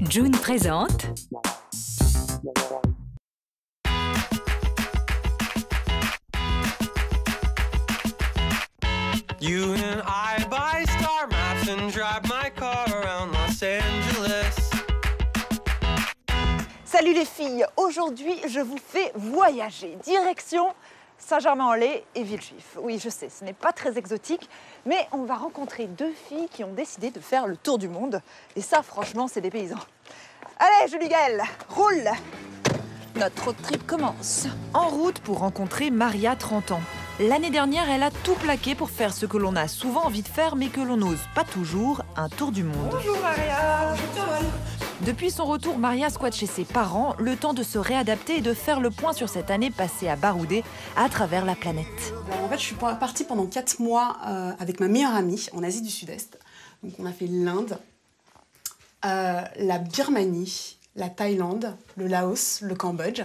June présente You and I buy star maps and drive my car around Los Angeles. Salut les filles, aujourd'hui je vous fais voyager, direction Saint-Germain-en-Laye et Villejuif. Oui, je sais, ce n'est pas très exotique, mais on va rencontrer deux filles qui ont décidé de faire le tour du monde. Et ça, franchement, c'est des paysans. Allez, Julie Gaëlle, roule! Notre road trip commence. En route pour rencontrer Maria, 30 ans. L'année dernière, elle a tout plaqué pour faire ce que l'on a souvent envie de faire, mais que l'on n'ose pas toujours, un tour du monde. Bonjour Maria. Depuis son retour, Maria squatte chez ses parents, le temps de se réadapter et de faire le point sur cette année passée à barouder à travers la planète. Alors, en fait, je suis partie pendant 4 mois avec ma meilleure amie en Asie du Sud-Est. Donc, on a fait l'Inde, la Birmanie, la Thaïlande, le Laos, le Cambodge.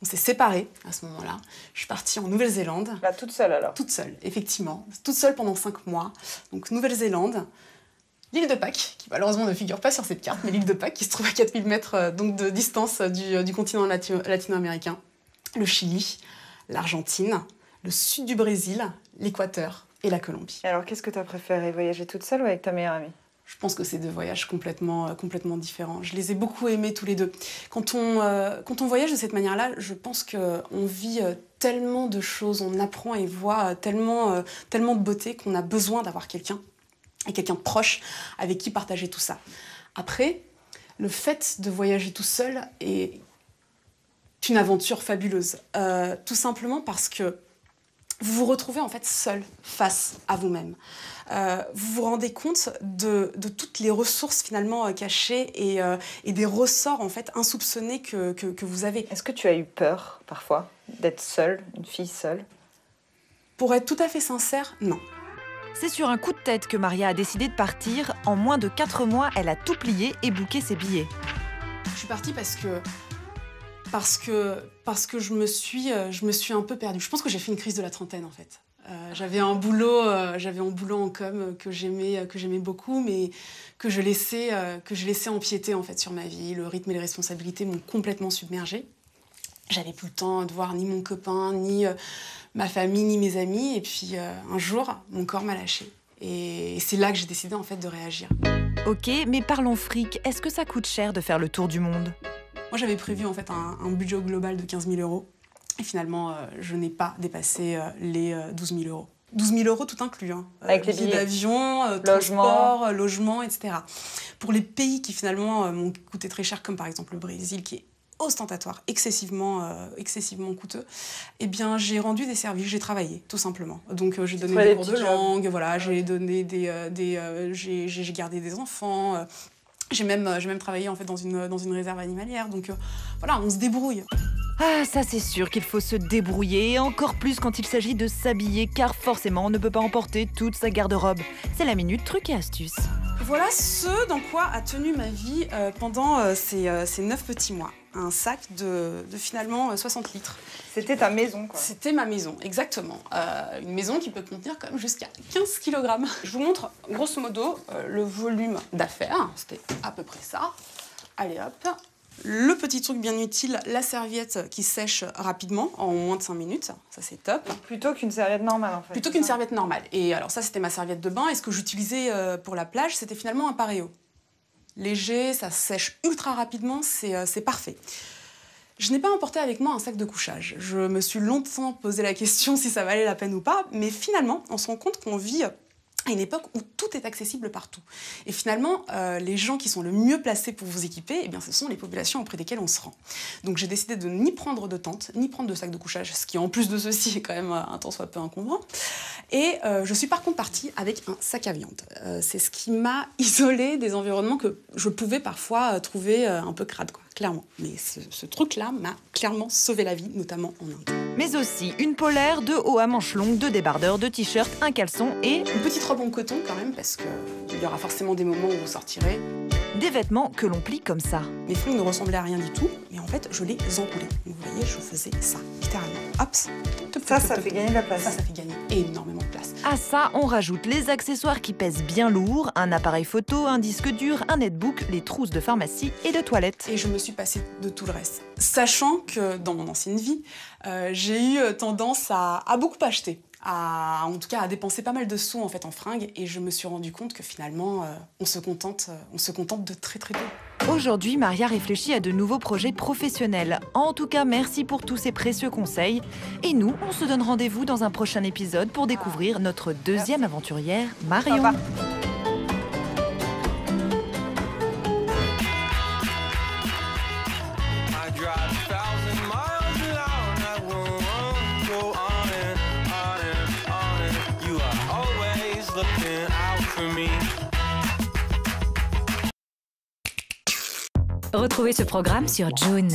On s'est séparés à ce moment-là. Je suis partie en Nouvelle-Zélande. Là, toute seule alors? Toute seule, effectivement. Toute seule pendant 5 mois. Donc, Nouvelle-Zélande. L'île de Pâques, qui malheureusement ne figure pas sur cette carte, mais l'île de Pâques qui se trouve à 4000 mètres donc de distance du continent latino-américain. Le Chili, l'Argentine, le sud du Brésil, l'Équateur et la Colombie. Et alors, qu'est-ce que tu as préféré, voyager toute seule ou avec ta meilleure amie? Je pense que c'est 2 voyages complètement différents. Je les ai beaucoup aimés tous les deux. Quand on voyage de cette manière-là, je pense qu'on vit tellement de choses, on apprend et voit tellement de beauté qu'on a besoin d'avoir quelqu'un de proche avec qui partager tout ça. Après, le fait de voyager tout seul est une aventure fabuleuse. Tout simplement parce que vous vous retrouvez en fait seul face à vous-même. Vous vous rendez compte de toutes les ressources finalement cachées et des ressorts en fait insoupçonnés que vous avez. Est-ce que tu as eu peur parfois d'être seule, une fille seule? Pour être tout à fait sincère, non. C'est sur un coup de tête que Maria a décidé de partir. En moins de 4 mois, elle a tout plié et booké ses billets. Je suis partie parce que je me suis un peu perdue. Je pense que j'ai fait une crise de la trentaine en fait. J'avais un boulot en com que j'aimais beaucoup, mais que je laissais empiéter en fait sur ma vie. Le rythme et les responsabilités m'ont complètement submergée. J'avais plus le temps de voir ni mon copain, ni ma famille, ni mes amis. Et puis un jour, mon corps m'a lâchée. Et c'est là que j'ai décidé en fait de réagir. Ok, mais parlons fric. Est-ce que ça coûte cher de faire le tour du monde? Moi, j'avais prévu en fait un budget global de 15 000 €. Et finalement, je n'ai pas dépassé les 12 000 €. 12 000 € tout inclus. Hein. Avec les billets d'avion, transport, logement, etc. Pour les pays qui finalement m'ont coûté très cher, comme par exemple le Brésil, qui est ostentatoire, excessivement coûteux, eh bien, j'ai rendu des services, j'ai travaillé, tout simplement. Donc, j'ai donné des cours de langue, voilà, j'ai donné j'ai gardé des enfants, j'ai même travaillé en fait dans une réserve animalière. Donc, voilà, on se débrouille. Ah, ça c'est sûr qu'il faut se débrouiller, et encore plus quand il s'agit de s'habiller, car forcément on ne peut pas emporter toute sa garde-robe. C'est la minute truc et astuce. Voilà ce dans quoi a tenu ma vie pendant ces 9 petits mois. Un sac de finalement 60 litres. C'était ta maison, quoi. C'était ma maison, exactement. Une maison qui peut contenir quand même jusqu'à 15 kg. Je vous montre grosso modo le volume d'affaires. C'était à peu près ça. Allez hop. Le petit truc bien utile, la serviette qui sèche rapidement, en moins de 5 minutes. Ça, c'est top. Plutôt qu'une serviette normale, en fait. Plutôt qu'une serviette normale. Et alors ça, c'était ma serviette de bain. Et ce que j'utilisais pour la plage, c'était finalement un paréo. Léger, ça sèche ultra rapidement, c'est parfait. Je n'ai pas emporté avec moi un sac de couchage. Je me suis longtemps posé la question si ça valait la peine ou pas. Mais finalement, on se rend compte qu'on vit à une époque où tout est accessible partout. Et finalement, les gens qui sont le mieux placés pour vous équiper, eh bien, ce sont les populations auprès desquelles on se rend. Donc j'ai décidé de ni prendre de tente, ni prendre de sac de couchage, ce qui en plus de ceci est quand même un tant soit peu encombrant. Et je suis par contre partie avec un sac à viande. C'est ce qui m'a isolée des environnements que je pouvais parfois trouver un peu crades, quoi, clairement. Mais ce truc-là m'a clairement sauvé la vie, notamment en Inde. Mais aussi une polaire, 2 hauts à manches longues, 2 débardeurs, 2 t-shirts, un caleçon et... une petite robe en coton quand même, parce qu'il y aura forcément des moments où vous sortirez. Des vêtements que l'on plie comme ça. Mes fringues ne ressemblaient à rien du tout, mais en fait, je les enroulais. Vous voyez, je faisais ça, littéralement. Hop, Ça fait gagner de la place. Ça fait gagner énormément de place. À ça, on rajoute les accessoires qui pèsent bien lourd, un appareil photo, un disque dur, un netbook, les trousses de pharmacie et de toilette. Et je me suis passée de tout le reste. Sachant que dans mon ancienne vie, j'ai eu tendance à beaucoup acheter. En tout cas à dépenser pas mal de sous en fait en fringues, et je me suis rendu compte que finalement on se contente de très très peu. Aujourd'hui, Maria réfléchit à de nouveaux projets professionnels. En tout cas, merci pour tous ces précieux conseils. Et nous, on se donne rendez-vous dans un prochain épisode pour découvrir notre deuxième aventurière, Marion. Papa. I drive 1,000 miles an hour and I won't go on and on. You are always looking out for me. Retrouvez ce programme sur June.